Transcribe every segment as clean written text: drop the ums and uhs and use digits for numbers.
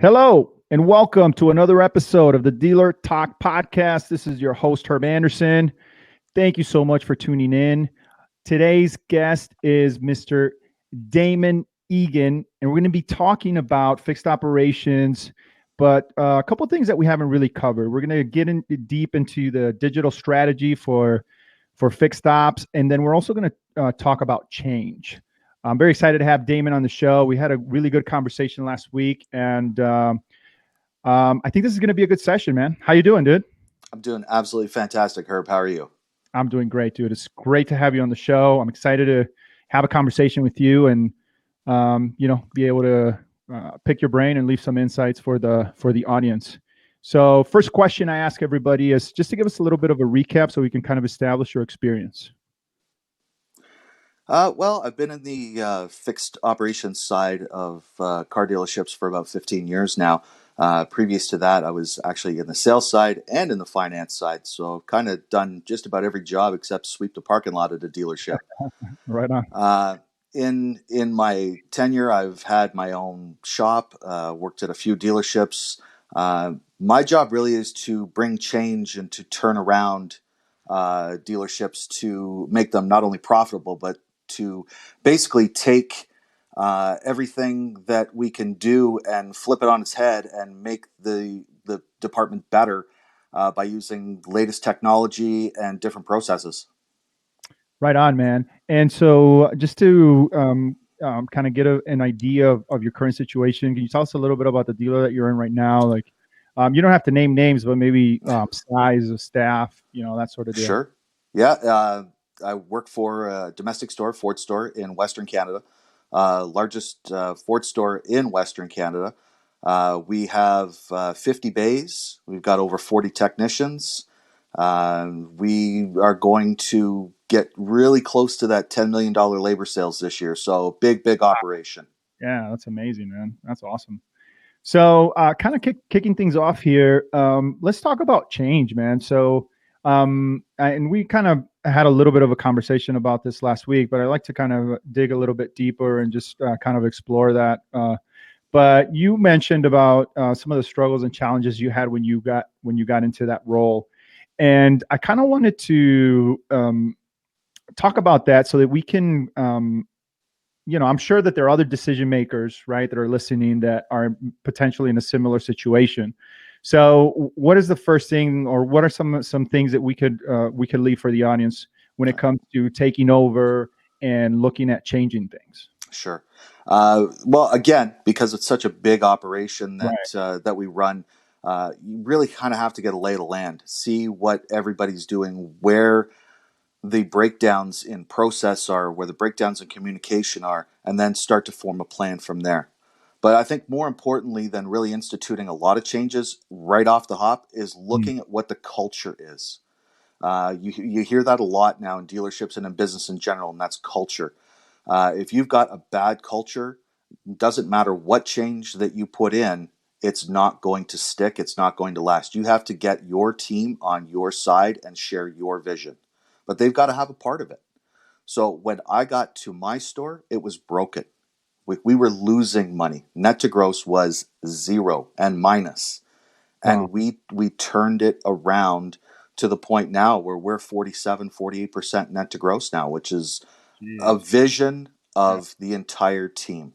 Hello, and welcome to another episode of the Dealer Talk Podcast. This is your host, Herb Anderson. Thank you so much for tuning in. Today's guest is Mr. Damon Egan, and we're going to be talking about fixed operations, but a couple of things that we haven't really covered. We're going to get in deep into the digital strategy for fixed ops, and then we're also going to talk about change. I'm very excited to have Damon on the show. We had a really good conversation last week, and I think this is going to be a good session, man. How you doing, dude? I'm doing absolutely fantastic, Herb. How are you? I'm doing great, dude. It's great to have you on the show. I'm excited to have a conversation with you and be able to pick your brain and leave some insights for the audience. So, first question I ask everybody is just to give us a little bit of a recap so we can kind of establish your experience. Well, I've been in the fixed operations side of car dealerships for about 15 years now. Previous to that, I was actually in the sales side and in the finance side. So kind of done just about every job except sweep the parking lot at a dealership. Right on. In my tenure, I've had my own shop, worked at a few dealerships. My job really is to bring change and to turn around dealerships to make them not only profitable, but to basically take everything that we can do and flip it on its head and make the department better by using latest technology and different processes. Right on, man. And so, just to kind of get an idea of your current situation, can you tell us a little bit about the dealer that you're in right now? Like, you don't have to name names, but maybe size of staff, that sort of deal. Sure. Yeah. I work for a domestic store, Ford store in Western Canada, largest Ford store in Western Canada. We have 50 bays. We've got over 40 technicians. We are going to get really close to that $10 million labor sales this year. So big operation. Yeah, that's amazing, man. That's awesome. So kind of kicking things off here, let's talk about change, man. So, and we kind of had a little bit of a conversation about this last week, but I'd like to kind of dig a little bit deeper and just kind of explore that. But you mentioned about some of the struggles and challenges you had when you got into that role. And I kind of wanted to talk about that so that we can, I'm sure that there are other decision makers, right, that are listening that are potentially in a similar situation. So, what is the first thing, or what are some things that we could leave for the audience when it comes to taking over and looking at changing things? Sure. Well, again, because it's such a big operation that Right. that we run, you really kind of have to get a lay of the land, see what everybody's doing, where the breakdowns in process are, where the breakdowns in communication are, and then start to form a plan from there. But I think more importantly than really instituting a lot of changes right off the hop is looking at what the culture is. You hear that a lot now in dealerships and in business in general, and that's culture. If you've got a bad culture, doesn't matter what change that you put in, it's not going to stick. It's not going to last. You have to get your team on your side and share your vision, but they've got to have a part of it. So when I got to my store, it was broken. We were losing money. Net to gross was zero and minus. Wow. And we turned it around to the point now where we're 48% net to gross now, which is a vision of the entire team.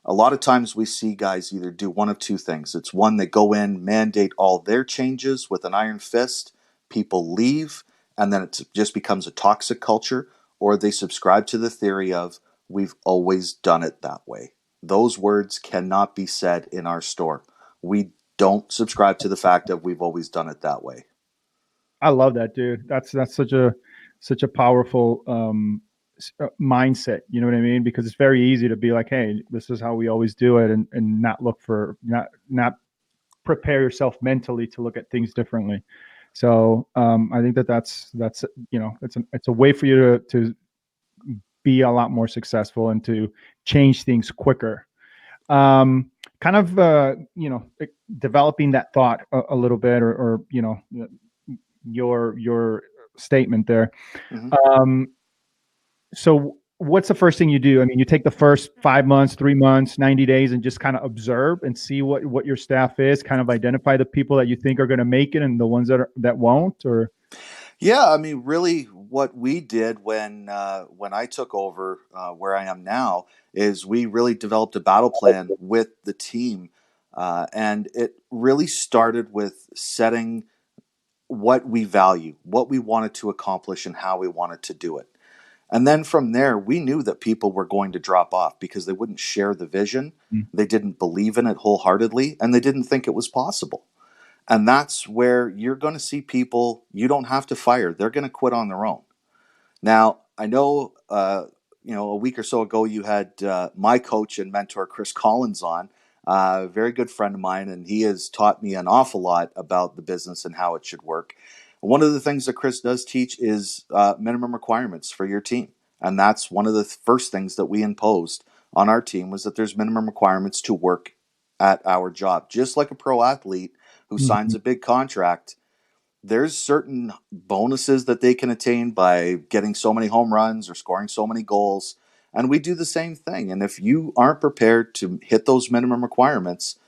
A lot of times we see guys either do one of two things. It's one, they go in, mandate all their changes with an iron fist, people leave, and then it just becomes a toxic culture, or they subscribe to the theory of, we've always done it that way. Those words cannot be said in our store. We don't subscribe to the fact of we've always done it that way. I love that, dude. That's such a powerful mindset. You know what I mean? Because it's very easy to be like, hey, this is how we always do it, and not look for not prepare yourself mentally to look at things differently. So I think that's it's a way for you to be a lot more successful and to change things quicker. Kind of developing that thought a little bit, or your statement there. Mm-hmm. So what's the first thing you do? I mean, you take the first 5 months, 3 months, 90 days, and just kind of observe and see what your staff is. Kind of identify the people that you think are going to make it and the ones that won't. Or Yeah, I mean, really, what we did when I took over where I am now is we really developed a battle plan with the team, and it really started with setting what we value, what we wanted to accomplish, and how we wanted to do it. And then from there, we knew that people were going to drop off because they wouldn't share the vision, mm, they didn't believe in it wholeheartedly, and they didn't think it was possible. And that's where you're going to see people you don't have to fire. They're going to quit on their own. Now, I know, a week or so ago, you had my coach and mentor, Chris Collins, on, a very good friend of mine, and he has taught me an awful lot about the business and how it should work. One of the things that Chris does teach is minimum requirements for your team. And that's one of the first things that we imposed on our team was that there's minimum requirements to work at our job. Just like a pro athlete who signs mhm. a big contract, there's certain bonuses that they can attain by getting so many home runs or scoring so many goals. And we do the same thing. And if you aren't prepared to hit those minimum requirements,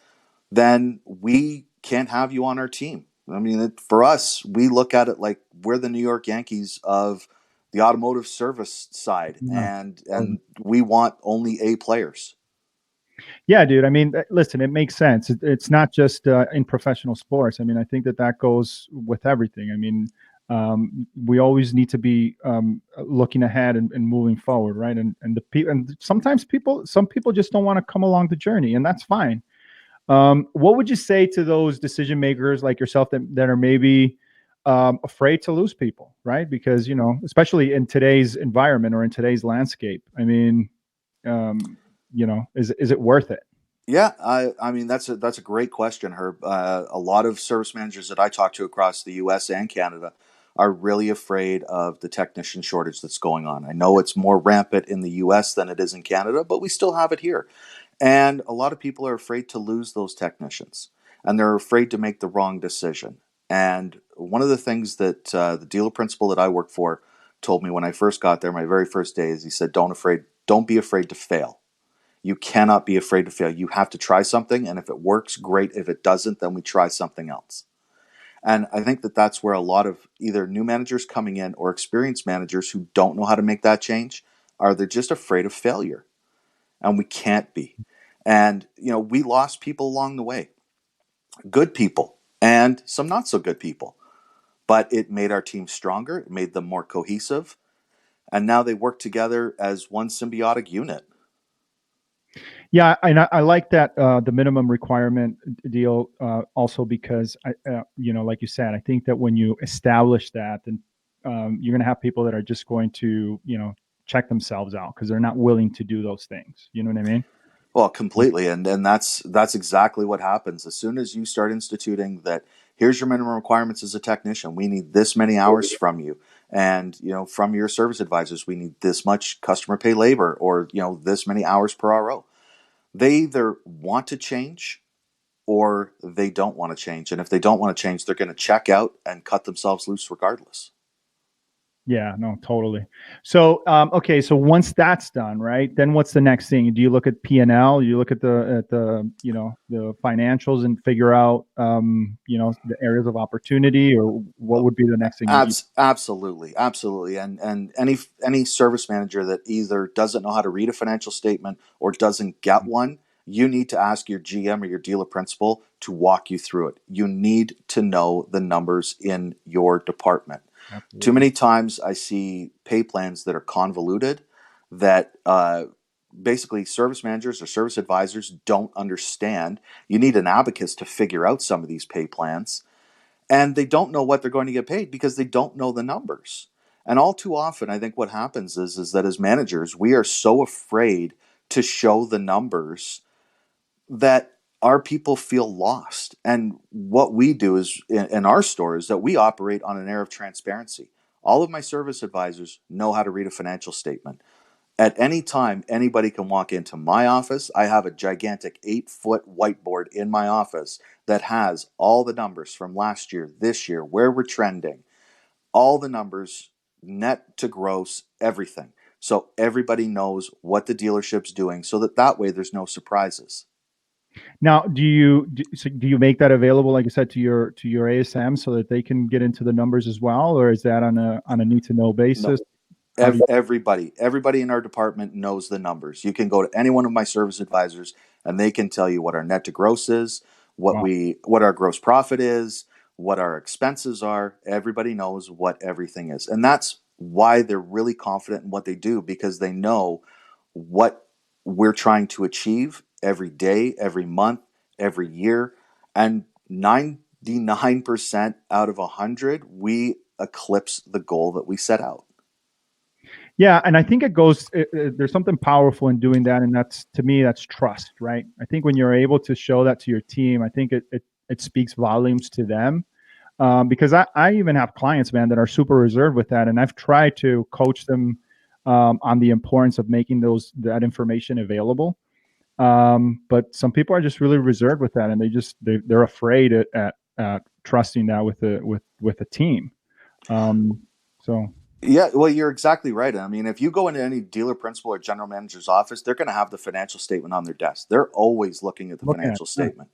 then we can't have you on our team. I mean, for us, we look at it like we're the New York Yankees of the automotive service side, Yeah. and we want only A players. Yeah, dude. I mean, listen, it makes sense. It's not just in professional sports. I mean, I think that goes with everything. I mean, we always need to be looking ahead and moving forward, right? And the people, and sometimes some people just don't want to come along the journey, and that's fine. What would you say to those decision makers like yourself that are maybe afraid to lose people, right? Because especially in today's environment or in today's landscape, I mean, um, is it worth it? Yeah, I mean that's a great question, Herb. A lot of service managers that I talk to across the U.S. and Canada are really afraid of the technician shortage that's going on. I know it's more rampant in the U.S. than it is in Canada, but we still have it here. And a lot of people are afraid to lose those technicians, and they're afraid to make the wrong decision. And one of the things that the dealer principal that I work for told me when I first got there, my very first day, is he said, don't be afraid to fail. You cannot be afraid to fail. You have to try something, and if it works, great. If it doesn't, then we try something else. And I think that that's where a lot of either new managers coming in or experienced managers who don't know how to make that change are they're just afraid of failure, and we can't be. And we lost people along the way, good people and some not so good people, but it made our team stronger. It made them more cohesive, and now they work together as one symbiotic unit. Yeah, and I like that the minimum requirement deal also because like you said, I think that when you establish that, then you're going to have people that are just going to check themselves out because they're not willing to do those things. You know what I mean? Well, completely, and that's exactly what happens as soon as you start instituting that. Here's your minimum requirements as a technician. We need this many hours from you, and from your service advisors, we need this much customer pay labor, or this many hours per RO. They either want to change or they don't want to change, and if they don't want to change, they're going to check out and cut themselves loose regardless. Yeah, no, totally. So, okay, so once that's done, right, then what's the next thing? Do you look at P&L? You look at the the financials and figure out the areas of opportunity, or what would be the next thing you? Absolutely, absolutely, and any service manager that either doesn't know how to read a financial statement or doesn't get one, you need to ask your GM or your dealer principal to walk you through it. You need to know the numbers in your department. Too Absolutely. many times I see pay plans that are convoluted, that basically service managers or service advisors don't understand. You need an abacus to figure out some of these pay plans, and they don't know what they're going to get paid because they don't know the numbers. And all too often, I think what happens is that as managers, we are so afraid to show the numbers that our people feel lost. And what we do is in our store is that we operate on an air of transparency. All of my service advisors know how to read a financial statement. At any time, anybody can walk into my office. I have a gigantic 8-foot whiteboard in my office that has all the numbers from last year, this year, where we're trending, all the numbers, net to gross, everything. So everybody knows what the dealership's doing, so that way there's no surprises. Now, do you make that available, like I said, to your ASM so that they can get into the numbers as well, or is that on a need to know basis? No, How do you? everybody in our department knows the numbers. You can go to any one of my service advisors and they can tell you what our net to gross is, Wow. what our gross profit is, what our expenses are. Everybody knows what everything is. And that's why they're really confident in what they do, because they know what we're trying to achieve every day, every month, every year. And 99% out of 100, we eclipse the goal that we set out. Yeah, and I think there's something powerful in doing that, and that's to me that's trust, right? I think when you're able to show that to your team, I think it speaks volumes to them. Because I even have clients, man, that are super reserved with that, and I've tried to coach them on the importance of making that information available. But some people are just really reserved with that, and they're afraid at trusting that with a team. Um, so Yeah, well, you're exactly right. I mean, if you go into any dealer principal or general manager's office, they're going to have the financial statement on their desk. They're always looking at the looking at financial yeah, statement.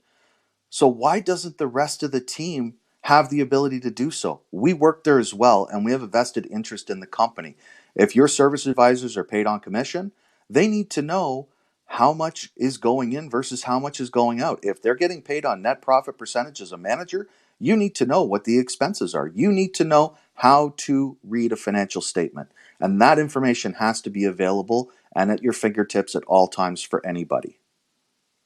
So why doesn't the rest of the team have the ability to do so? We work there as well, and we have a vested interest in the company. If your service advisors are paid on commission, they need to know how much is going in versus how much is going out. If they're getting paid on net profit percentage as a manager, you need to know what the expenses are. You need to know how to read a financial statement. And that information has to be available and at your fingertips at all times for anybody.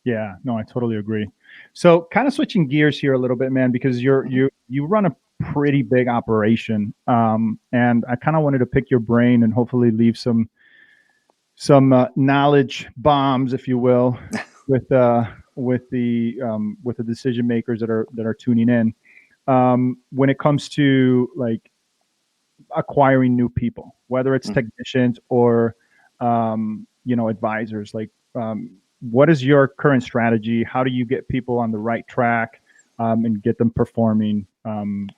yeah, no, I totally agree. So kind of switching gears here a little bit, man, because Mhm. you run a pretty big operation, and I kind of wanted to pick your brain and hopefully leave some knowledge bombs, if you will, with with the decision makers that are tuning in. When it comes to like acquiring new people, whether it's technicians or advisors, like what is your current strategy? How do you get people on the right track and get them performing and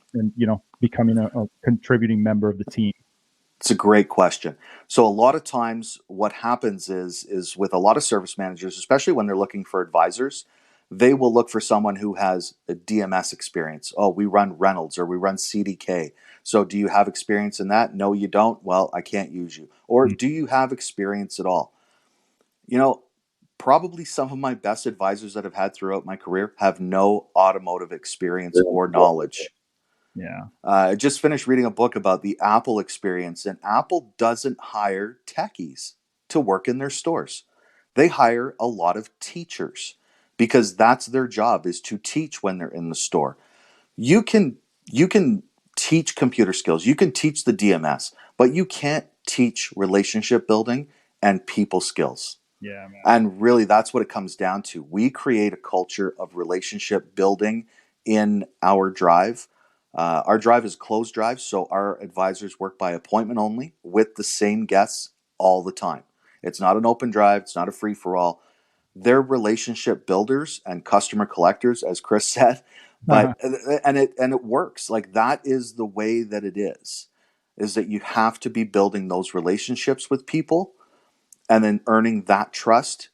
becoming a contributing member of the team? It's a great question. So a lot of times what happens is with a lot of service managers, especially when they're looking for advisors, they will look for someone who has a DMS experience. Oh, we run Reynolds or we run CDK. So do you have experience in that? No, you don't. Well, I can't use you. Or Mm. do you have experience at all? You know, probably some of my best advisors that I've had throughout my career have no automotive experience or knowledge. Yeah. I just finished reading a book about the Apple experience, and Apple doesn't hire techies to work in their stores. They hire a lot of teachers because that's their job is to teach when they're in the store. You can you can teach computer skills, you can teach the DMS, but you can't teach relationship building and people skills. Yeah, man. And really, that's what it comes down to. We create a culture of relationship building in our drive. Our drive is closed drive, so our advisors work by appointment only with the same guests all the time. It's not an open drive, it's not a free for all. They're relationship builders and customer collectors, as Chris said. But and it works. Like that is the way that it is that you have to be building those relationships with people and then earning that trust.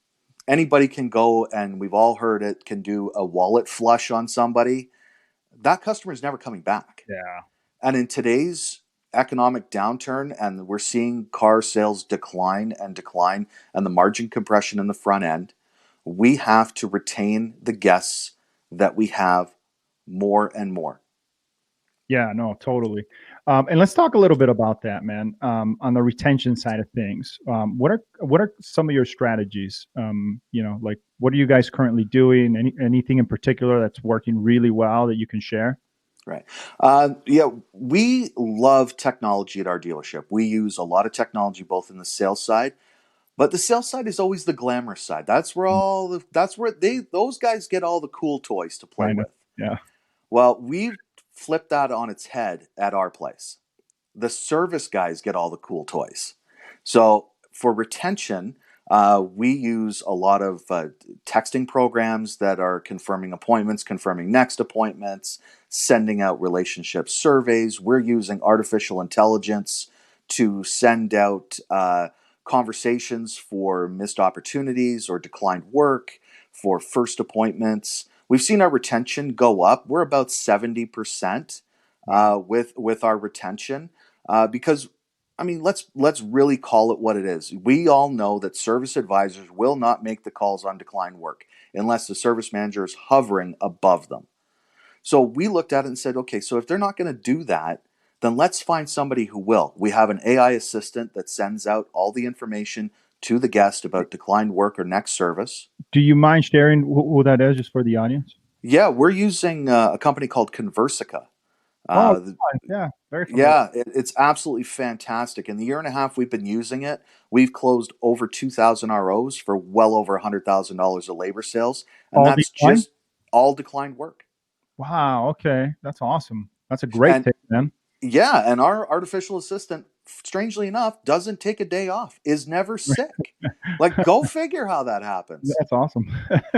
Anybody can go, and we've all heard it, can do a wallet flush on somebody. That customer is never coming back. Yeah. And in today's economic downturn, and we're seeing car sales decline and decline, and the margin compression in the front end, we have to retain the guests that we have more and more. Yeah, no, totally. And let's talk a little bit about that, man. On the retention side of things, what are some of your strategies? Like what are you guys currently doing? Anything in particular that's working really well that you can share? Right. Yeah, we love technology at our dealership. We use a lot of technology both in the sales side. But the sales side is always the glamorous side. That's where those guys get all the cool toys to play Kind of. with. Yeah. Well, we've flipped that on its head at our place. The service guys get all the cool toys. So for retention, we use a lot of texting programs that are confirming appointments, confirming next appointments, sending out relationship surveys. We're using artificial intelligence to send out conversations for missed opportunities or declined work, for first appointments. We've seen our retention go up. We're about 70% Wow. with our retention because I mean, let's really call it what it is. We all know that service advisors will not make the calls on declined work unless the service manager is hovering above them. So we looked at it and said, okay, so if they're not going to do that, then let's find somebody who will. We have an AI assistant that sends out all the information to the guest about declined work or next service. Do you mind sharing who that is, just for the audience? Yeah, we're using a company called Conversica. Oh, Uh, yeah, very familiar. yeah, it's absolutely fantastic. In the year and a half we've been using it, we've closed over 2,000 ROs for well over $100,000 of labor sales, and All that's decline? just all declined work. Wow. Okay, that's awesome. That's a great And tip, man. yeah, and our artificial assistant, strangely enough, doesn't take a day off, is never sick. Like, go figure how that happens. That's awesome.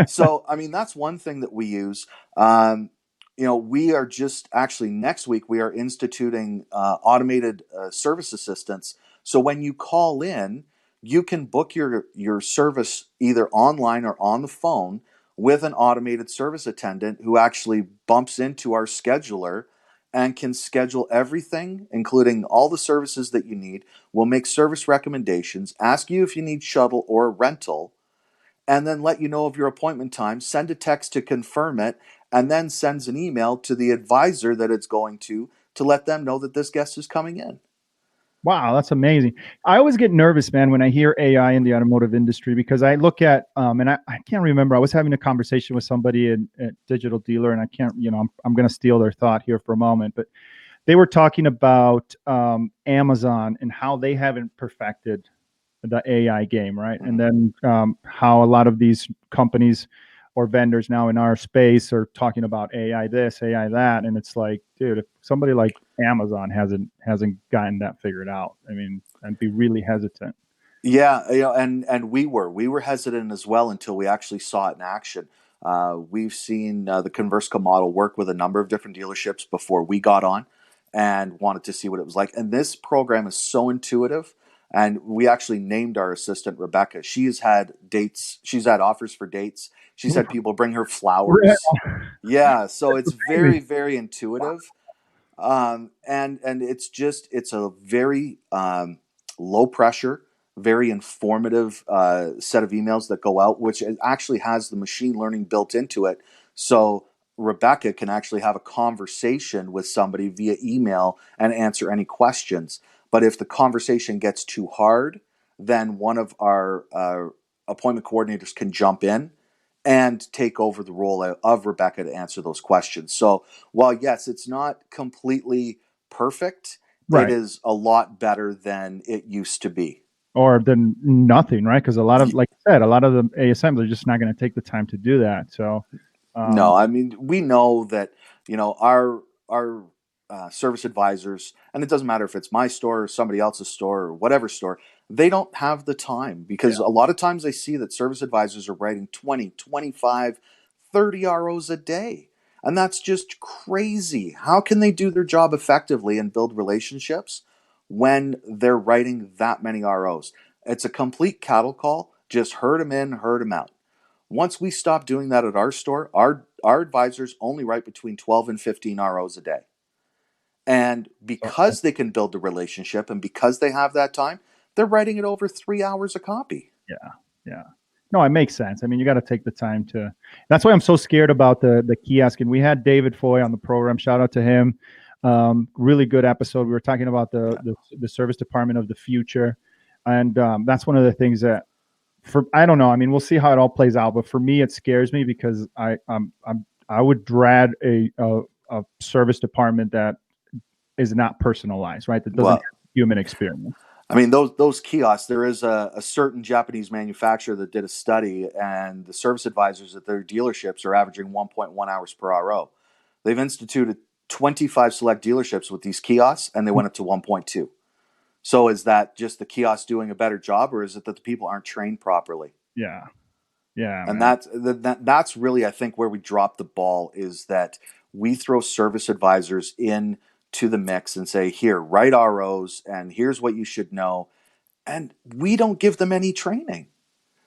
So, I mean, that's one thing that we use. Um, we are just actually next week we are instituting automated service assistants. So when you call in, you can book your service either online or on the phone with an automated service attendant who actually bumps into our scheduler and can schedule everything, including all the services that you need. We'll make service recommendations, ask you if you need shuttle or rental, and then let you know of your appointment time, send a text to confirm it, and then sends an email to the advisor that it's going to let them know that this guest is coming in. Wow, that's amazing. I always get nervous, man, when I hear AI in the automotive industry because I look at and I can't remember. I was having a conversation with somebody in a digital dealer, and I can't, I'm going to steal their thought here for a moment, but they were talking about Amazon and how they haven't perfected the AI game, right? And then how a lot of these companies or vendors now in our space are talking about AI this, AI that, and it's like, dude, if somebody like Amazon hasn't gotten that figured out, I mean, I'd be really hesitant. Yeah, and we were hesitant as well until we actually saw it in action. We've seen the Conversica model work with a number of different dealerships before we got on, and wanted to see what it was like. And this program is so intuitive. And we actually named our assistant Rebecca. She has had dates. She's had offers for dates. She's had people bring her flowers. Yeah, so it's very, very intuitive, and it's a very low pressure, very informative set of emails that go out, which actually has the machine learning built into it. So Rebecca can actually have a conversation with somebody via email and answer any questions. But if the conversation gets too hard, then one of our appointment coordinators can jump in and take over the role of Rebecca to answer those questions. So while yes, it's not completely perfect, it Right. is a lot better than it used to be. Or then nothing, right? Because a lot of, like I said, a lot of the ASMs are just not going to take the time to do that. So, No, um, I mean we know that our service advisors, and it doesn't matter if it's my store or somebody else's store or whatever store, they don't have the time because yeah, a lot of times they see that service advisors are writing 20, 25, 30 ROs a day. And that's just crazy. How can they do their job effectively and build relationships when they're writing that many ROs? It's a complete cattle call. Just herd them in, herd them out. Once we stop doing that at our store, our advisors only write between 12 and 15 ROs a day. And so, because they can build the relationship and because they have that time, they're writing it over 3 hours a copy. yeah, yeah. No, it makes sense. I mean, you got to take the time to. That's why I'm so scared about the kiosk. And we had David Foy on the program. Shout out to him. Really good episode. We were talking about the service department of the future, and that's one of the things that for I don't know. I mean, we'll see how it all plays out. But for me, it scares me because I would dread a service department that is not personalized, right? That doesn't Well, have human experience. I mean, those kiosks. There is a certain Japanese manufacturer that did a study, and the service advisors at their dealerships are averaging 1.1 hours per RO. They've instituted 25 select dealerships with these kiosks, and they went up to 1.2. So is that just the kiosk doing a better job, or is it that the people aren't trained properly? Yeah, yeah, And man. that's really, I think, where we drop the ball is that we throw service advisors in to the mix and say, here, write ROs, and here's what you should know. and we don't give them any training.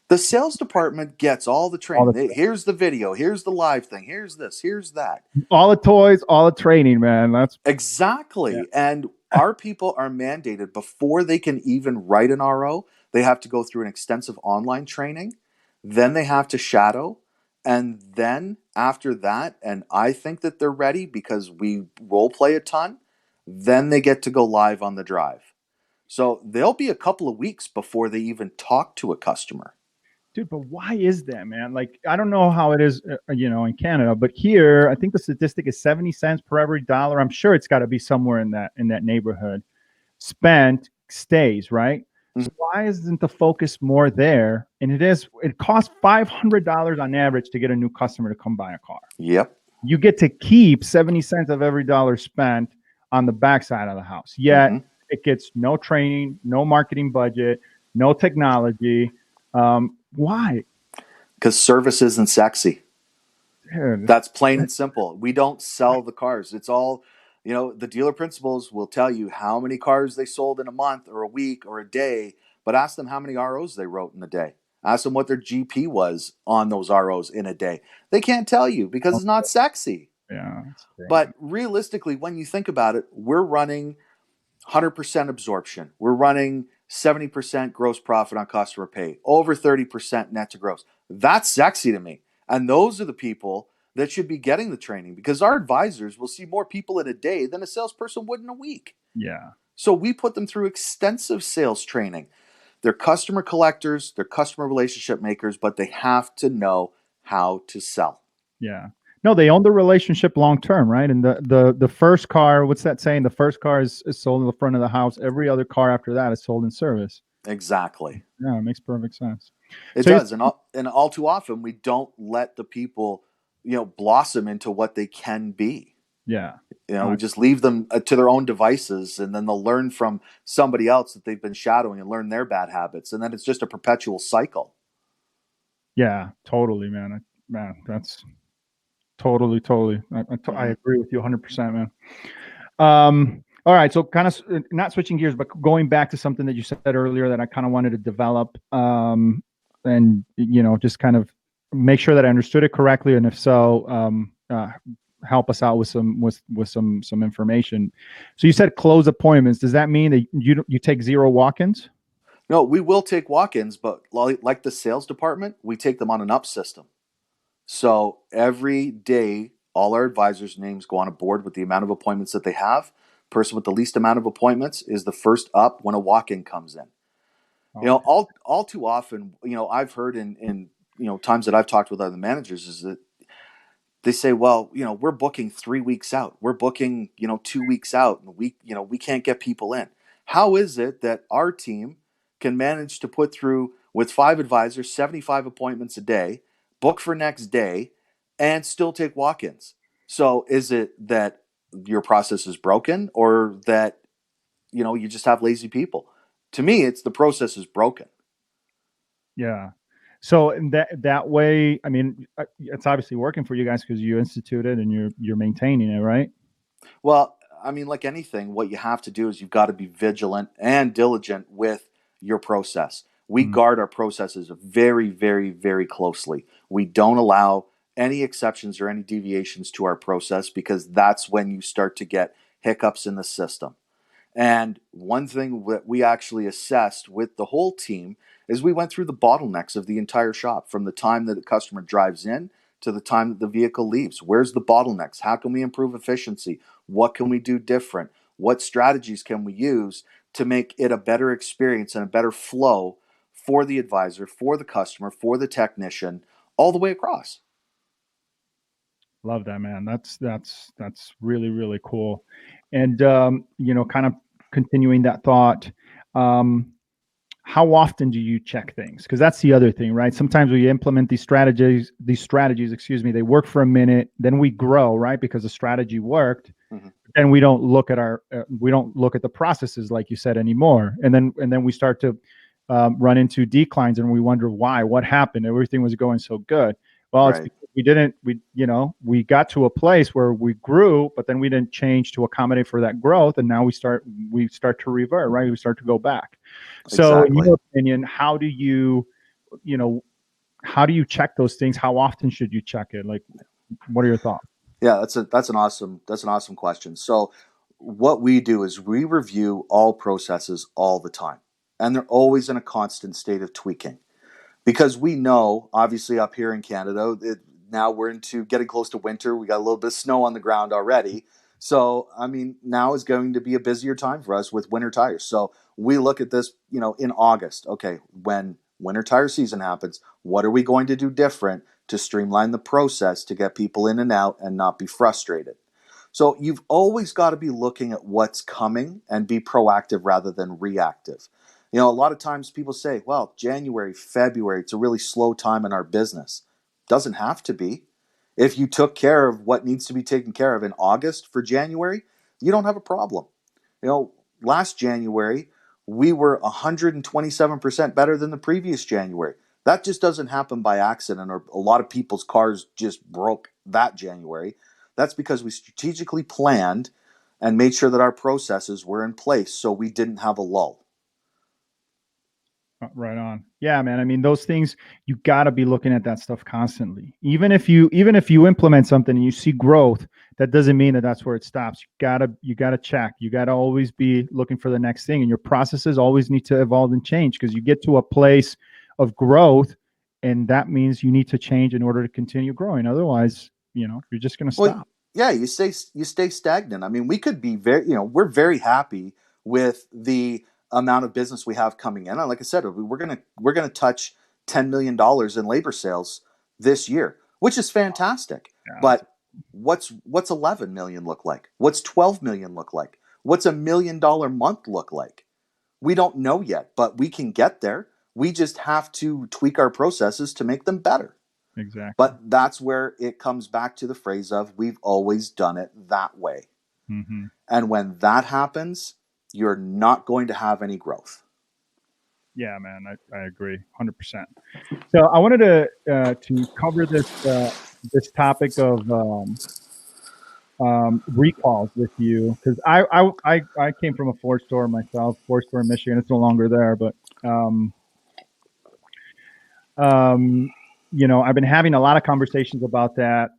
The sales department gets all the All training. the Here's the video, here's the live thing, here's this, here's that. all the toys, all the training, man. That's yeah. Exactly. And our people are mandated before they can even write an RO, they have to go through an extensive online training. Then they have to shadow. And then after that, and I think that they're ready because we role play a ton, then they get to go live on the drive. So they'll be a couple of weeks before they even talk to a customer. Dude, but why is that, man? Like, I don't know how it is, in Canada, but here, I think the statistic is 70 cents per every dollar. I'm sure it's got to be somewhere in that neighborhood. Spent stays, right? So why isn't the focus more there? And it costs $500 on average to get a new customer to come buy a car. Yep. You get to keep 70 cents of every dollar spent on the backside of the house. Yet it gets no training, no marketing budget, no technology. Why? Because service isn't sexy. Dude, That's plain and simple. We don't sell the cars. It's all, the dealer principals will tell you how many cars they sold in a month or a week or a day, but ask them how many ROs they wrote in a day. Ask them what their GP was on those ROs in a day. They can't tell you because it's not sexy. yeah. But realistically, when you think about it, we're running 100% absorption. We're running 70% gross profit on customer pay, over 30% net to gross. That's sexy to me. And those are the people that should be getting the training because our advisors will see more people in a day than a salesperson would in a week. Yeah. So we put them through extensive sales training. They're customer collectors, they're customer relationship makers, but they have to know how to sell. Yeah. No, they own the relationship long term, right? And the first car, what's that saying? The first car is sold in the front of the house. Every other car after that is sold in service. Exactly. Yeah, it makes perfect sense. It does. And all too often, we don't let the people, blossom into what they can be. Yeah. We just leave them to their own devices, and then they'll learn from somebody else that they've been shadowing and learn their bad habits. And then it's just a perpetual cycle. Yeah, totally, man. That's totally. I agree with you 100%, man. All right. So kind of not switching gears, but going back to something that you said earlier that I kind of wanted to develop, and, just kind of make sure that I understood it correctly. And if so, help us out with some information. So you said close appointments. Does that mean that you take zero walk-ins? No, we will take walk-ins, but like the sales department, we take them on an up system. So every day, all our advisors' names go on a board with the amount of appointments that they have. Person with the least amount of appointments is the first up when a walk-in comes in. All too often, I've heard in times that I've talked with other managers is that they say, well, we're booking 3 weeks out. We're booking, 2 weeks out, and we can't get people in. How is it that our team can manage to put through with 5 advisors 75 appointments a day, book for next day, and still take walk-ins? So is it that your process is broken, or that you just have lazy people? To me, it's the process is broken. Yeah. So in that way, I mean, it's obviously working for you guys because you instituted and you're maintaining it, right? Well, I mean, like anything, what you have to do is you've got to be vigilant and diligent with your process. We guard our processes very, very, very closely. We don't allow any exceptions or any deviations to our process because that's when you start to get hiccups in the system. And one thing that we actually assessed with the whole team is we went through the bottlenecks of the entire shop from the time that the customer drives in to the time that the vehicle leaves. Where's the bottlenecks? How can we improve efficiency? What can we do different? What strategies can we use to make it a better experience and a better flow for the advisor, for the customer, for the technician, all the way across? Love that, man. That's really, really cool. And kind of continuing that thought, how often do you check things? Because that's the other thing, right? Sometimes we implement these strategies, excuse me, they work for a minute, then we grow, right? Because the strategy worked. And we don't look at the processes, like you said, anymore. And then we start to run into declines and we wonder why, what happened? Everything was going so good. Well, Right. it's because we got to a place where we grew, but then we didn't change to accommodate for that growth, and now we start to revert, right? We start to go back. So in Exactly. your opinion, you know how do you check those things? How often should you check it? Like, what are your thoughts? Yeah, that's an awesome question. So what we do is we review all processes all the time, and they're always in a constant state of tweaking. Because we know, obviously, up here in Canada, now we're into getting close to winter. We got a little bit of snow on the ground already. So, I mean, now is going to be a busier time for us with winter tires. So we look at this, in August. Okay, when winter tire season happens, what are we going to do different to streamline the process to get people in and out and not be frustrated? So you've always got to be looking at what's coming and be proactive rather than reactive. A lot of times people say, well, January, February, it's a really slow time in our business. Doesn't have to be. If you took care of what needs to be taken care of in August for January, you don't have a problem. Last January, we were 127% better than the previous January. That just doesn't happen by accident, or a lot of people's cars just broke that January. That's because we strategically planned and made sure that our processes were in place so we didn't have a lull. Right on. Yeah, man. I mean, those things you got to be looking at that stuff constantly. Even if you implement something and you see growth, that doesn't mean that that's where it stops. You gotta check. You gotta always be looking for the next thing, and your processes always need to evolve and change because you get to a place of growth, and that means you need to change in order to continue growing. Otherwise, you're just gonna Well, stop. yeah, you stay stagnant. I mean, we could be we're very happy with the amount of business we have coming in. And like I said, we're gonna touch $10 million in labor sales this year, which is fantastic. Yeah, But what's 11 million look like? What's 12 million look like? What's $1 million month look like? We don't know yet, but we can get there. We just have to tweak our processes to make them better. exactly. But that's where it comes back to the phrase of we've always done it that way. Hmm. And when that happens, you're not going to have any growth. Yeah, man. I agree, 100%. So I wanted to cover this topic of recalls with you because I came from a Ford store myself, Ford store in Michigan. It's no longer there, but um, um, I've been having a lot of conversations about that.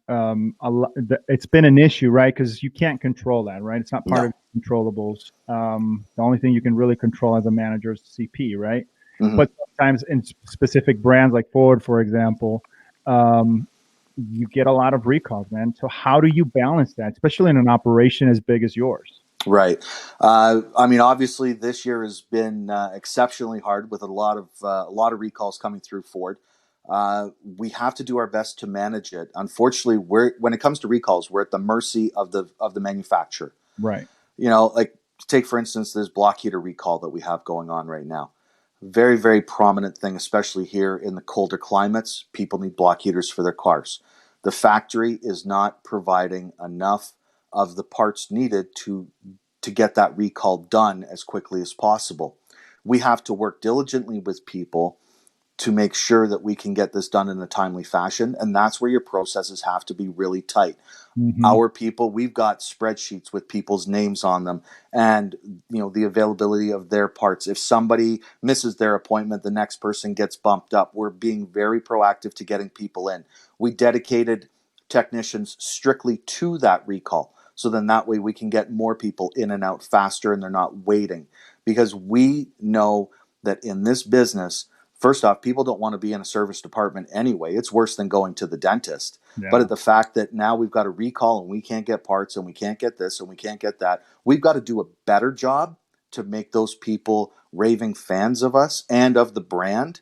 It's been an issue, right? Because you can't control that, right? It's not part No. of controllables. The only thing you can really control as a manager is CP, right? Hmm. But sometimes in specific brands like Ford, for example, um, you get a lot of recalls, man. So how do you balance that, especially in an operation as big as yours? Right. I mean, obviously, this year has been exceptionally hard with a lot of recalls coming through Ford. We have to do our best to manage it. Unfortunately, when it comes to recalls, we're at the mercy of the manufacturer. Right. Like take for instance this block heater recall that we have going on right now. Very, very prominent thing, especially here in the colder climates. People need block heaters for their cars. The factory is not providing enough of the parts needed to get that recall done as quickly as possible. We have to work diligently with people to make sure that we can get this done in a timely fashion, and that's where your processes have to be really tight. Hmm. Our people, we've got spreadsheets with people's names on them, and the availability of their parts. If somebody misses their appointment, the next person gets bumped up. We're being very proactive to getting people in. We dedicated technicians strictly to that recall, so then that way we can get more people in and out faster and they're not waiting, because we know that in this business, first off, people don't want to be in a service department anyway. It's worse than going to the dentist. But Yeah. at the fact that now we've got a recall and we can't get parts and we can't get this and we can't get that, we've got to do a better job to make those people raving fans of us and of the brand.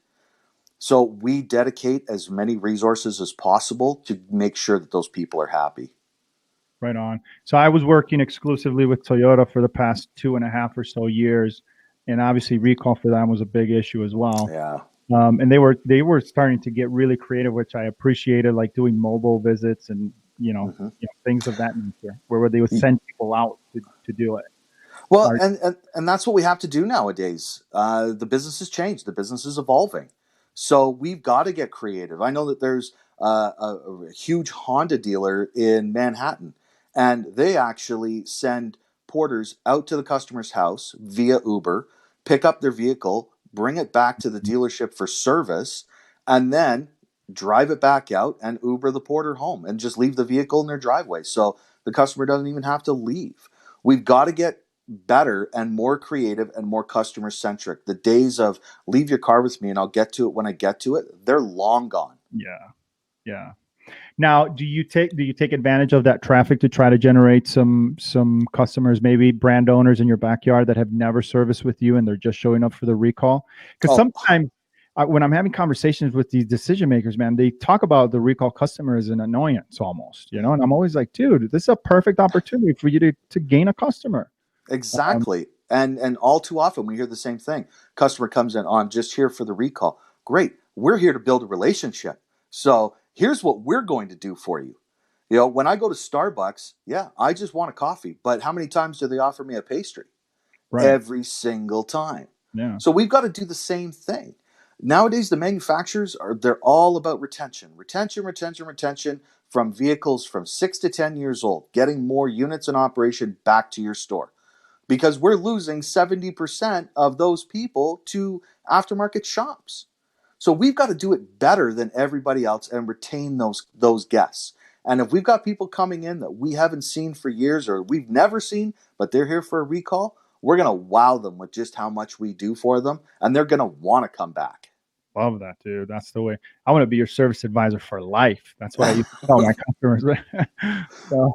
So we dedicate as many resources as possible to make sure that those people are happy. Right on. So I was working exclusively with Toyota for the past 2.5 or so years, and obviously recall for them was a big issue as well. Yeah. And they were starting to get really creative, which I appreciated, like doing mobile visits and Hmm. things of that nature, where they would send people out to do it. Well, Or, and that's what we have to do nowadays. The business has changed. The business is evolving. So we've got to get creative. I know that there's a huge Honda dealer in Manhattan, and they actually send porters out to the customer's house via Uber, pick up their vehicle, bring it back to the dealership for service, and then drive it back out and Uber the porter home and just leave the vehicle in their driveway. So the customer doesn't even have to leave. We've got to get better and more creative and more customer centric. The days of leave your car with me and I'll get to it when I get to it, they're long gone. Yeah. Yeah. Now, do you take advantage of that traffic to try to generate some customers, maybe brand owners in your backyard that have never serviced with you and they're just showing up for the recall? Because Oh, sometimes when I'm having conversations with these decision makers, man, they talk about the recall customer as an annoyance almost, and I'm always like, dude, this is a perfect opportunity for you to gain a customer. Um, exactly. And all too often we hear the same thing. Customer comes in, oh, I'm just here for the recall. Great. We're here to build a relationship. So here's what we're going to do for you. When I go to Starbucks, yeah, I just want a coffee. But how many times do they offer me a pastry? right. Every single time. Yeah. So we've got to do the same thing. Nowadays, the manufacturers they're all about retention, retention, retention, retention from vehicles from 6 to 10 years old, getting more units in operation back to your store because we're losing 70% of those people to aftermarket shops. So we've got to do it better than everybody else and retain those guests. And if we've got people coming in that we haven't seen for years or we've never seen, but they're here for a recall, we're going to wow them with just how much we do for them, and they're going to want to come back. Love that, dude. That's the way. I want to be your service advisor for life. That's what I used to tell my customers. So,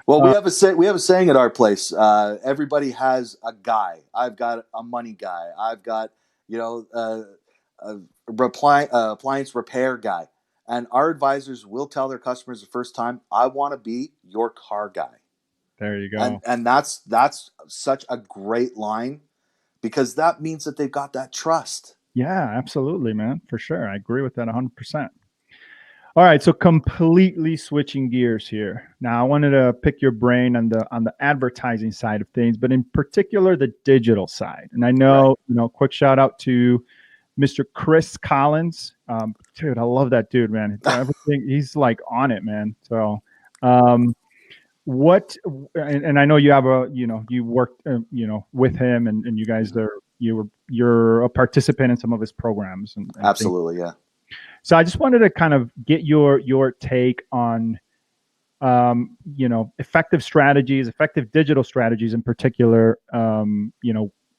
Well, we have a saying at our place. Everybody has a guy. I've got a money guy. I've got a appliance repair guy. And our advisors will tell their customers the first time, "I want to be your car guy." there you And go. and that's such a great line because that means that they've got that trust. Yeah, absolutely, man. For sure. I agree with that 100%. All right, so completely switching gears here. Now, I wanted to pick your brain on the advertising side of things, but in particular the digital side. And I Right. know, quick shout out to Mr. Chris Collins. Dude, I love that dude, man. Everything he's like on it, man. So, um, what and I know you have you worked with him and you guys you're a participant in some of his programs and things. Absolutely, yeah. So I just wanted to kind of get your take on effective strategies, effective digital strategies in particular.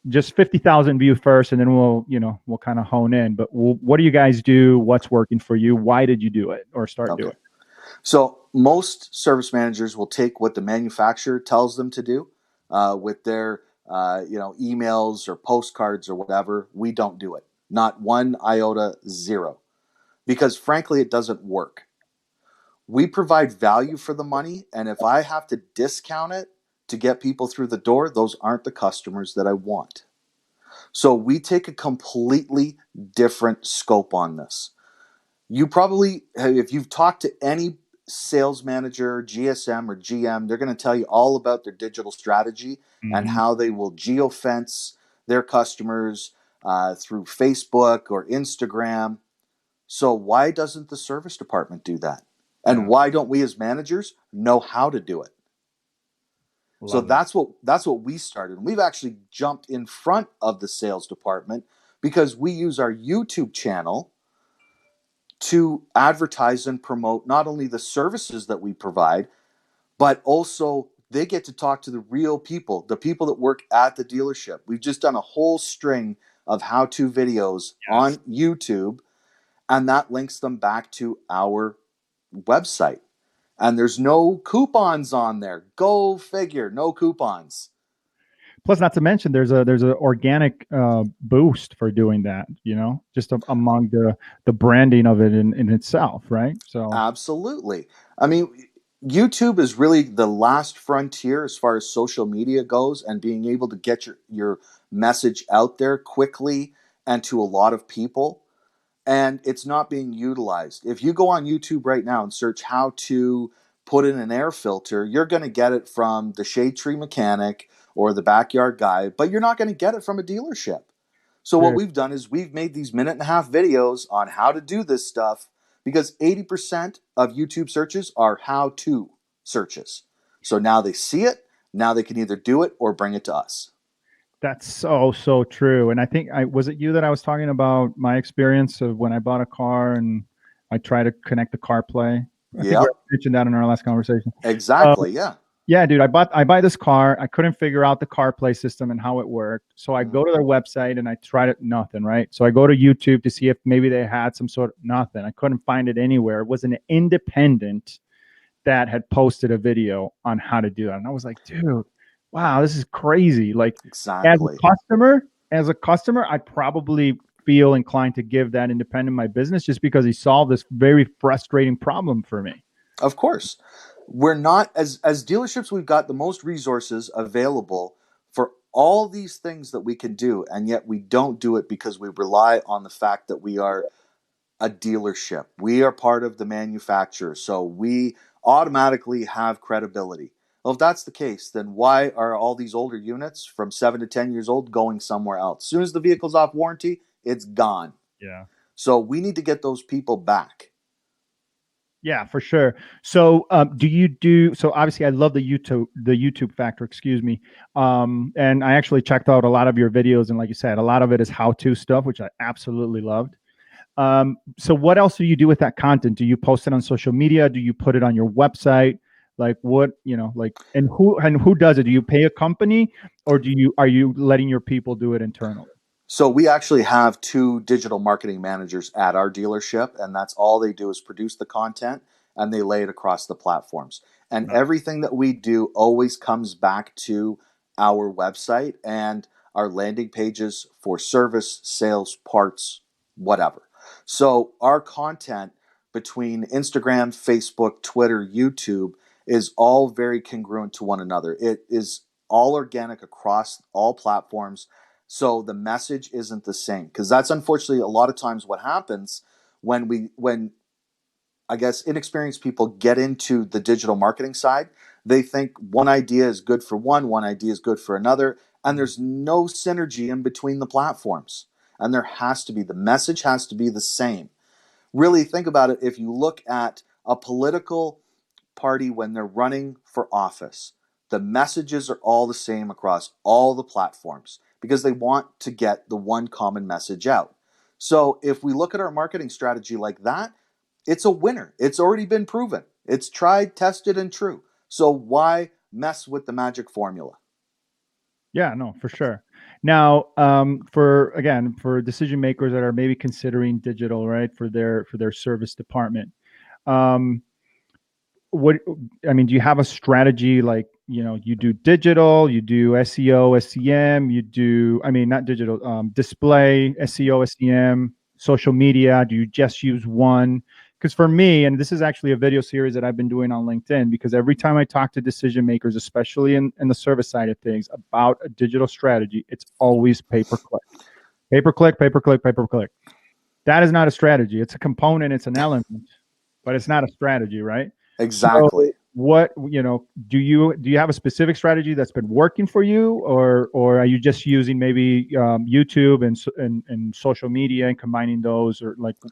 Just 50,000 view first, and then we'll kind of hone in. But what do you guys do? What's working for you? Why did you do it or start doing Okay. it? So most service managers will take what the manufacturer tells them to do with their emails or postcards or whatever. We don't do it. Not one iota, zero. Because frankly, it doesn't work. We provide value for the money, and if I have to discount it to get people through the door, those aren't the customers that I want. So we take a completely different scope on this. You probably, if you've talked to any sales manager, GSM, or GM, they're going to tell you all about their digital strategy and Hmm. how they will geofence their customers through Facebook or Instagram. So, why doesn't the service department do that? And Yeah, why don't we as managers know how to do it? So love it. that's what we started. We've actually jumped in front of the sales department because we use our YouTube channel to advertise and promote not only the services that we provide, but also they get to talk to the real people, the people that work at the dealership. We've just done a whole string of how-to videos Yes. on YouTube, and that links them back to our website. And there's no coupons on there. Go figure, no coupons. Plus, not to mention, there's a organic boost for doing that. Just among the branding of it in itself, right? So Absolutely. I mean, YouTube is really the last frontier as far as social media goes and being able to get your message out there quickly and to a lot of people. And it's not being utilized. If you go on YouTube right now and search how to put in an air filter, you're going to get it from the shade tree mechanic or the backyard guy, but you're not going to get it from a dealership. So what Sure. we've done is we've made these minute and a half videos on how to do this stuff because 80% of YouTube searches are how to searches. So now they see it, now they can either do it or bring it to us. That's so true. And I think I was it you that I was talking about my experience of when I bought a car and I try to connect the CarPlay. I think we Yep, mentioned that in our last conversation. Uh, exactly. Yeah. yeah, dude, I buy this car. I couldn't figure out the CarPlay system and how it worked. So I Mhm. go to their website and I tried it, nothing, right? So I go to YouTube to see if maybe they had some sort of nothing. I couldn't find it anywhere. It was an independent that had posted a video on how to do that. And I was like, dude, wow, this is crazy. Like Exactly. as a customer, I'd probably feel inclined to give that independent my business just because he solved this very frustrating problem for me. Of course. We're not as dealerships, we've got the most resources available for all these things that we can do, and yet we don't do it because we rely on the fact that we are a dealership. We are part of the manufacturer, so we automatically have credibility. Well, if that's the case, then why are all these older units from 7 to 10 years old going somewhere else? As soon as the vehicle's off warranty, it's gone. Yeah. So we need to get those people back. Yeah, for sure. So, do you do so? Obviously, I love the YouTube factor. Excuse me. And I actually checked out a lot of your videos, and like you said, a lot of it is how-to stuff, which I absolutely loved. So, what else do you do with that content? Do you post it on social media? Do you put it on your website? Like what like, and who does it? Do you pay a company, or are you letting your people do it internally? So we actually have two digital marketing managers at our dealership, and that's all they do is produce the content and they lay it across the platforms. And Right. everything that we do always comes back to our website and our landing pages for service, sales, parts, whatever. So our content between Instagram, Facebook, Twitter, YouTube is all very congruent to one another. It is all organic across all platforms, so the message isn't the same, because that's unfortunately a lot of times what happens when I guess inexperienced people get into the digital marketing side. They think one idea is good for one idea is good for another, and there's no synergy in between the platforms. And there has to be, the message has to be the same. Really think about it. If you look at a political party when they're running for office, the messages are all the same across all the platforms because they want to get the one common message out. So if we look at our marketing strategy like that, it's a winner. It's already been proven. It's tried, tested, and true. So why mess with the magic formula? Yeah, no, for sure. Now, for decision makers that are maybe considering digital, right, for their service department, um, what I mean, do you have a strategy like, you do digital, you do SEO, SEM, you do, I mean, not digital, display, SEO, SEM, social media? Do you just use one? Because for me, and this is actually a video series that I've been doing on LinkedIn, because every time I talk to decision makers, especially in the service side of things, about a digital strategy, it's always pay per click, pay per click, pay per click, pay per click. That is not a strategy. It's a component, it's an element, but it's not a strategy, right? So Exactly. what, do you have a specific strategy that's been working for you, or are you just using maybe YouTube and social media and combining those, or like So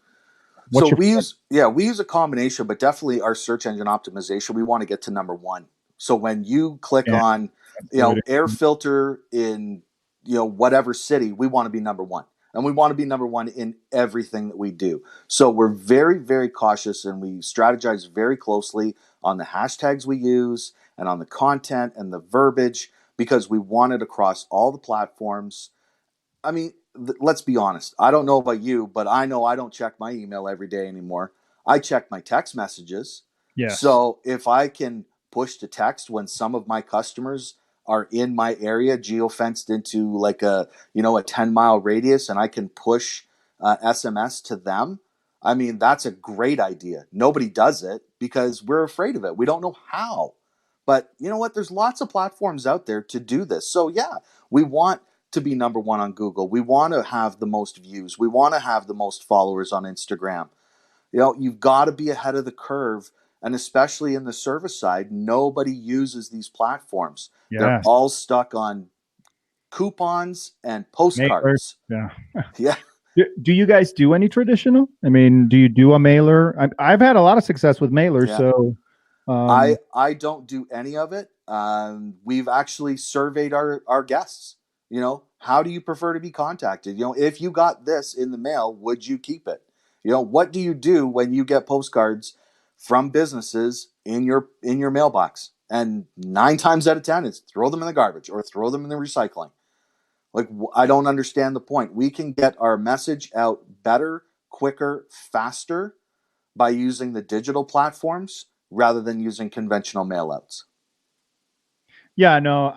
what's your we use a combination, but definitely our search engine optimization, we want to get to number one. So when you click yeah, on, that's good. air filter in, whatever city, we want to be number one. And we want to be number one in everything that we do. So we're very, very cautious and we strategize very closely on the hashtags we use and on the content and the verbiage because we want it across all the platforms. I mean, let's be honest. I don't know about you, but I know I don't check my email every day anymore. I check my text messages. Yes. So if I can push to text when some of my customers are in my area, geofenced into like a 10-mile radius, and I can push SMS to them, I mean, that's a great idea. Nobody does it because we're afraid of it. We don't know how. But you know what? There's lots of platforms out there to do this. So yeah, we want to be number one on Google. We want to have the most views. We want to have the most followers on Instagram. You've got to be ahead of the curve. And especially in the service side, nobody uses these platforms. They're Yes. all stuck on coupons and Mailer. postcards. Yeah. Yeah. Do you guys do any traditional? I mean, do you do a mailer? I've had a lot of success with mailers. Yeah. So, I don't do any of it. We've actually surveyed our guests. How do you prefer to be contacted? If you got this in the mail, would you keep it? What do you do when you get postcards from businesses in your mailbox? And 9 times out of 10, it's throw them in the garbage or throw them in the recycling. Like, I don't understand the point. We can get our message out better, quicker, faster by using the digital platforms rather than using conventional mailouts. yeah, no,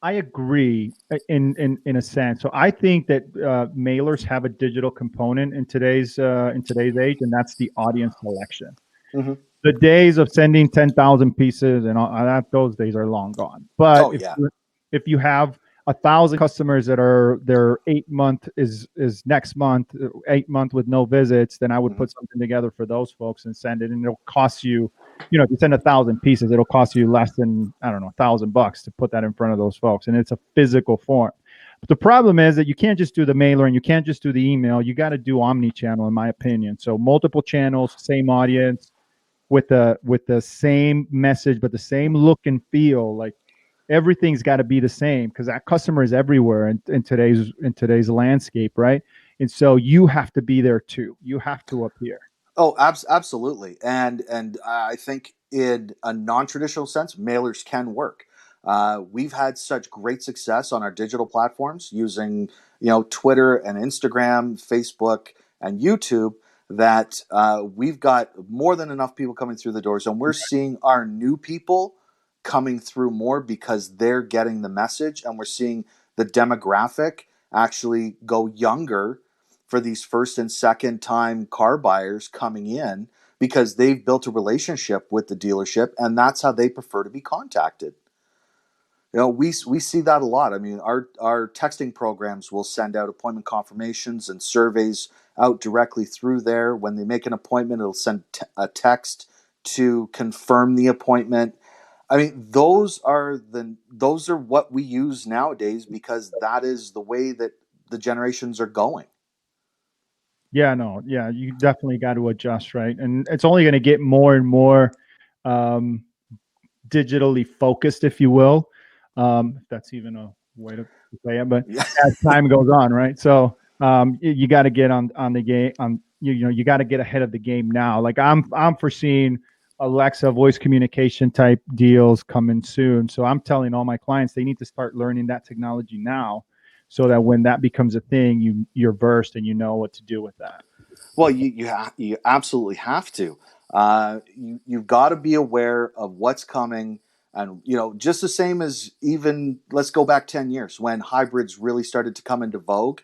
I agree in a sense. So I think that mailers have a digital component in today's age, and that's the audience selection. Mm-hmm. The days of sending 10,000 pieces and all that, those days are long gone. But Oh yeah. if you have 1,000 customers that are their 8 month is next month, 8 month with no visits, then I would Mm-hmm. put something together for those folks and send it, and it'll cost you, if you send 1,000 pieces, it'll cost you less than, I don't know, $1,000 to put that in front of those folks, and it's a physical form. But the problem is that you can't just do the mailer and you can't just do the email. You got to do omni-channel, in my opinion. So multiple channels, same audience, with the same message, but the same look and feel. Like everything's got to be the same because that customer is everywhere in today's landscape, right? And so you have to be there too. You have to appear. Oh, absolutely. And I think in a non-traditional sense, mailers can work. We've had such great success on our digital platforms using, Twitter and Instagram, Facebook, and YouTube that we've got more than enough people coming through the doors, and we're seeing our new people coming through more because they're getting the message, and we're seeing the demographic actually go younger for these first and second time car buyers coming in because they've built a relationship with the dealership and that's how they prefer to be contacted. We see that a lot. I mean, our texting programs will send out appointment confirmations and surveys out directly through there. When they make an appointment, it'll send a text to confirm the appointment. I mean, those are what we use nowadays because that is the way that the generations are going. Yeah, no, yeah, you definitely got to adjust, right? And it's only going to get more and more um, digitally focused, if you will, if that's even a way to say it. But Yeah. as time goes on, right? So you got to get on the game. You got to get ahead of the game now. Like I'm foreseeing Alexa voice communication type deals coming soon. So I'm telling all my clients they need to start learning that technology now, so that when that becomes a thing, you're versed and you know what to do with that. Well, you absolutely have to. You've got to be aware of what's coming, and just the same as even let's go back 10 years when hybrids really started to come into vogue,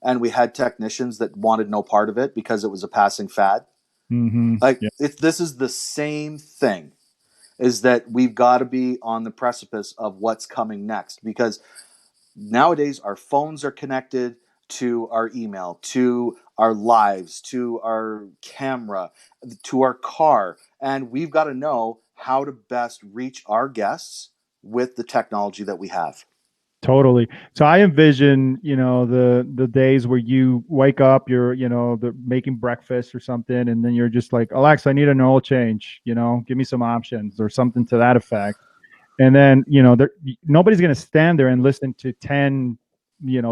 and we had technicians that wanted no part of it because it was a passing fad. Like Yeah, this is the same thing. Is that we've got to be on the precipice of what's coming next because nowadays our phones are connected to our email, to our lives, to our camera, to our car, and we've got to know how to best reach our guests with the technology that we have. totally. So I envision, the days where you wake up, you're, the making breakfast or something, and then you're just like, Alexa, I need an oil change. Give me some options or something to that effect. And then, nobody's going to stand there and listen to 10,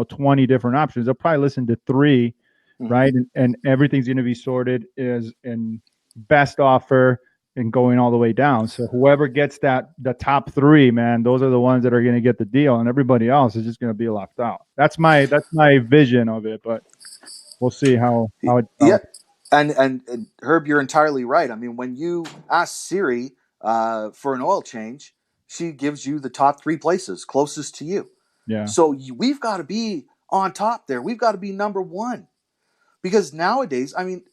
20 different options. They'll probably listen to three, Mm-hmm. right? And everything's going to be sorted as in best offer and going all the way down. So whoever gets the top three, man, those are the ones that are going to get the deal, and everybody else is just going to be left out. That's my vision of it, but we'll see how it Yeah, develops. and Herb, you're entirely right. I mean, when you ask Siri for an oil change, she gives you the top three places closest to you. Yeah. So we've got to be on top there. We've got to be number one because nowadays, I mean,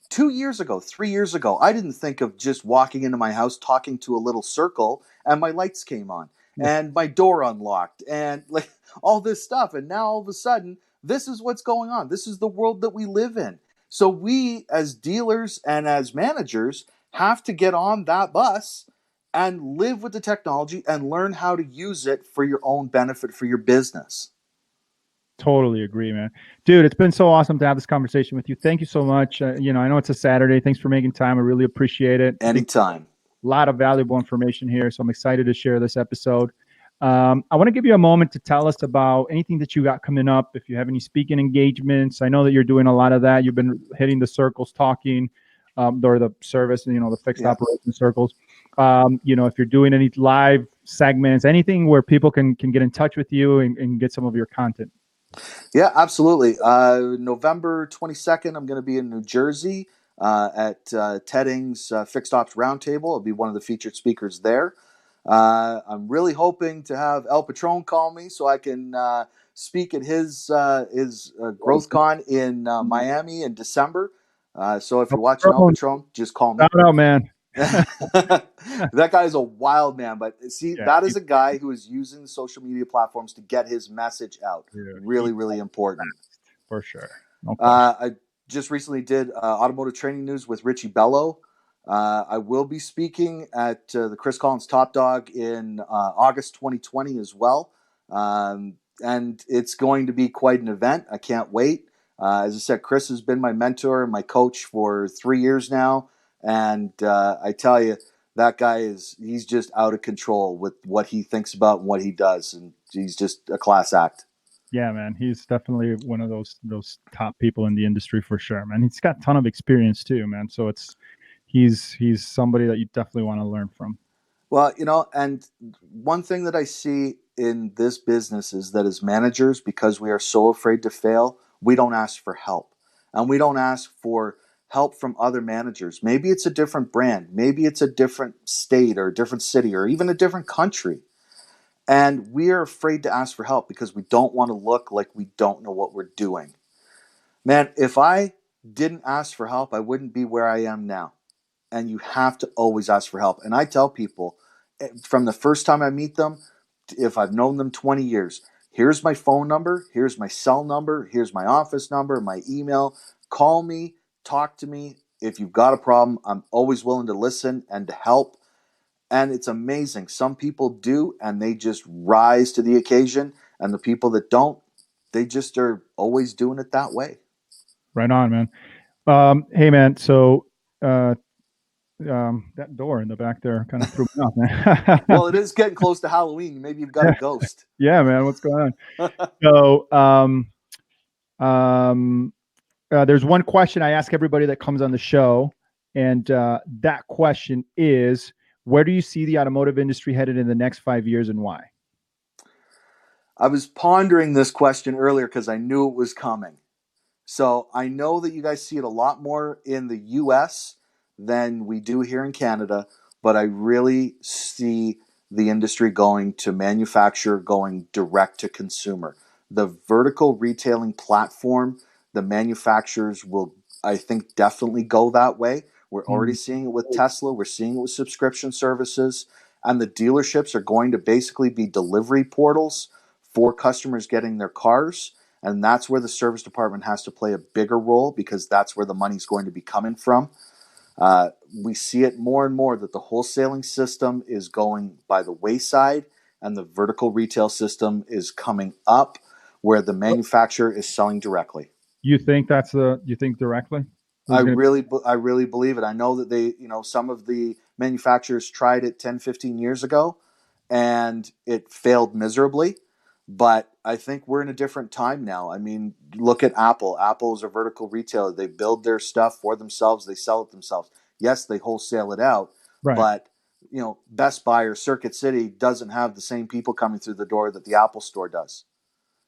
2 years ago, 3 years ago, I didn't think of just walking into my house, talking to a little circle, and my lights came on, and my door unlocked, and like all this stuff. And now all of a sudden, this is what's going on. This is the world that we live in. So we, as dealers and as managers, have to get on that bus and live with the technology and learn how to use it for your own benefit for your business. Totally agree, man. Dude, it's been so awesome to have this conversation with you. Thank you so much. I know it's a Saturday. Thanks for making time. I really appreciate it. I think Anytime. a lot of valuable information here, so I'm excited to share this episode. I want to give you a moment to tell us about anything that you got coming up. If you have any speaking engagements, I know that you're doing a lot of that. You've been hitting the circles, talking, or the service, the fixed Yeah. operation circles. If you're doing any live segments, anything where people can get in touch with you and get some of your content. Yeah, absolutely. November 22nd, I'm going to be in New Jersey at Ted Ng's Fixed Ops Roundtable. I'll be one of the featured speakers there. I'm really hoping to have El Patron call me so I can speak at his Growth Con in Miami in December. So if you're watching El Patron, just call me. Shout out, man. That guy is a wild man, but see, Yeah, that is a guy who is using social media platforms to get his message out. dude, Really, really important. for sure. No question. I just recently did automotive training news with Richie Bello. I will be speaking at the Chris Collins Top Dog in August 2020 as well. And it's going to be quite an event. I can't wait. As I said, Chris has been my mentor and my coach for 3 years now. And I tell you, that guy he's just out of control with what he thinks about and what he does. And he's just a class act. Yeah, man, he's definitely one of those top people in the industry for sure, man. He's got a ton of experience too, man. So he's somebody that you definitely want to learn from. Well, and one thing that I see in this business is that as managers, because we are so afraid to fail, we don't ask for help. And we don't ask for help from other managers. Maybe it's a different brand, maybe it's a different state or a different city or even a different country. And we are afraid to ask for help because we don't want to look like we don't know what we're doing. Man, if I didn't ask for help, I wouldn't be where I am now. And you have to always ask for help. And I tell people from the first time I meet them, if I've known them 20 years, here's my phone number, here's my cell number, here's my office number, my email. Call me, talk to me. If you've got a problem, I'm always willing to listen and to help. And it's amazing. Some people do, and they just rise to the occasion. And the people that don't, they just are always doing it that way. Right on, man. Hey, man. So that door in the back there kind of threw me off, man. Well, it is getting close to Halloween. Maybe you've got a ghost. Yeah, man. What's going on? So um, there's one question I ask everybody that comes on the show, and that question is, where do you see the automotive industry headed in the next 5 years, and why? I was pondering this question earlier because I knew it was coming. So I know that you guys see it a lot more in the US than we do here in Canada, but I really see the industry going to manufacturer, going direct to consumer. The vertical retailing platform, the manufacturers will, I think, definitely go that way. We're already seeing it with Tesla. We're seeing it with subscription services. And the dealerships are going to basically be delivery portals for customers getting their cars. And that's where the service department has to play a bigger role because that's where the money's going to be coming from. We see it more and more that the wholesaling system is going by the wayside and the vertical retail system is coming up where the manufacturer is selling directly. You think you think directly? I really believe it. I know that some of the manufacturers tried it 10, 15 years ago and it failed miserably. But I think we're in a different time now. I mean, look at Apple. Apple is a vertical retailer. They build their stuff for themselves. They sell it themselves. Yes, they wholesale it out, Right. but Best Buy or Circuit City doesn't have the same people coming through the door that the Apple store does.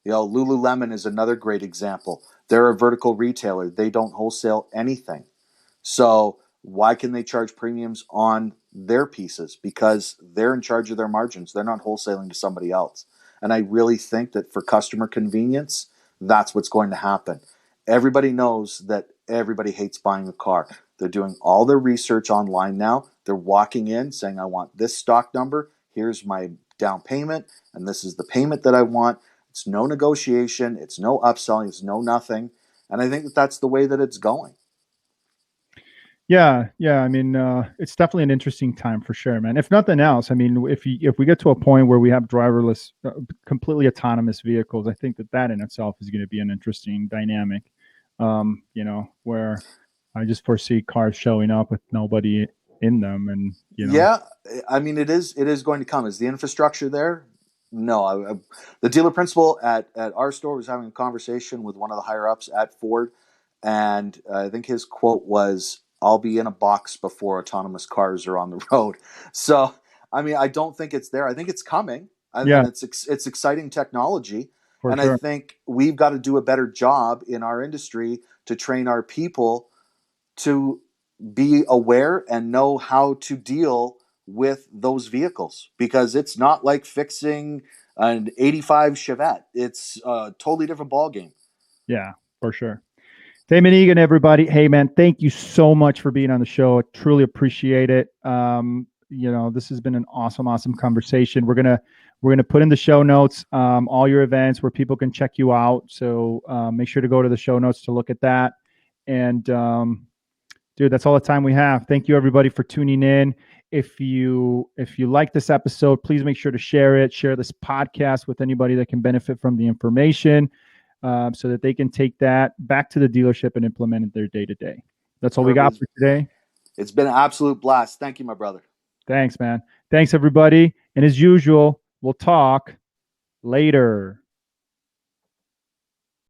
Lululemon is another great example. They're a vertical retailer. They don't wholesale anything. So why can they charge premiums on their pieces? Because they're in charge of their margins. They're not wholesaling to somebody else. And I really think that for customer convenience, that's what's going to happen. Everybody knows that everybody hates buying a car. They're doing all their research online now. They're walking in saying, I want this stock number. Here's my down payment. And this is the payment that I want. It's no negotiation. It's no upselling. It's no nothing. And I think that that's the way that it's going. Yeah. I mean, it's definitely an interesting time for sure, man. If nothing else, I mean, if we get to a point where we have driverless, completely autonomous vehicles, I think that in itself is going to be an interesting dynamic. Where I just foresee cars showing up with nobody in them, and Yeah, I mean it is going to come. Is the infrastructure there? No, the dealer principal at our store was having a conversation with one of the higher ups at Ford, and I think his quote was, "I'll be in a box before autonomous cars are on the road." So, I mean, I don't think it's there. I think it's coming, yeah, and it's exciting technology, for and I sure. think we've got to do a better job in our industry to train our people to be aware and know how to deal with those vehicles, because it's not like fixing an 85 Chevette. It's a totally different ballgame. Yeah, for sure. Damon Egan, everybody. Hey, man, thank you so much for being on the show. I truly appreciate it. This has been an awesome, awesome conversation. We're gonna put in the show notes all your events where people can check you out. So make sure to go to the show notes to look at that. And dude, that's all the time we have. Thank you, everybody, for tuning in. If you like this episode, please make sure to share it. Share this podcast with anybody that can benefit from the information, so that they can take that back to the dealership and implement it their day to day. That's all we got Perfect. for today. It's been an absolute blast. Thank you, my brother. Thanks, man. Thanks, everybody. And as usual, we'll talk later.